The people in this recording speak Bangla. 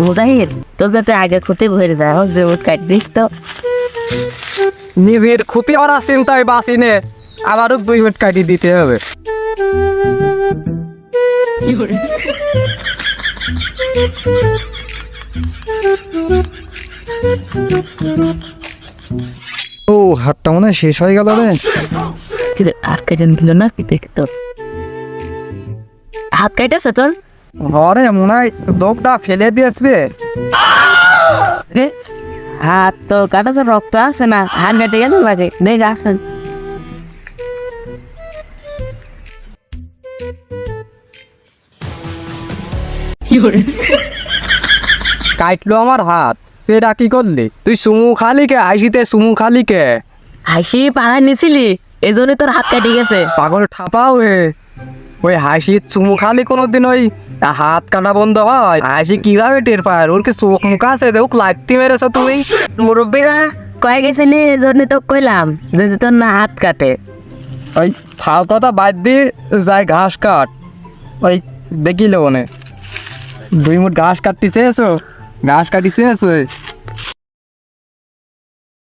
মুজাহিদ তোর যাতে আগে ক্ষতি ভরে যায় যে কাট দিস তো নিজের ক্ষতি করার চিন্তায় বাঁচি নে, আবারও 2 মিনিট কাটিয়ে দিতে হবে। ও হাতটা মনে হয় শেষ হয়ে গেল রে। কিন্তু হাত কাটেন দিল না কি দেখতো হাত কাটেছে তোর ঘরে মনে হয় দোকটা ফেলে দিয়েছে। হাত তো কাটাছে রক্ত আছে না হাত কেটে গেল লাগে দেখ আসেন কাটলো আমার হাত, এটা কি করলি? তুই চুমু খালি কে? হাসিতে চুমু খালি কে? হাসি পাড়ায় নিছিলি এই জন্য তোর হাত কেটে গেছে পাগল ঠাপাও হে, ওই হাসির চুমু খালি কোনোদিন ওই হাত কাটা বন্ধ হয়? হাসি কিভাবে টের পায়? ওর কি চোখ মুখ আছে? দেখ লাইটটি মেরেছ তুই। মুরব্বীরা কয়ে গেছিলি এই জন্য তো কইলাম যদি তোর না হাত কাটে ওই ফাল কথা বাদ দিয়ে যাই ঘাস কাট, ওই দেখিল মনে 2 মুঠ ঘাস কাটতে চেয়েছো, ঘাস কাটি চেয়েছো।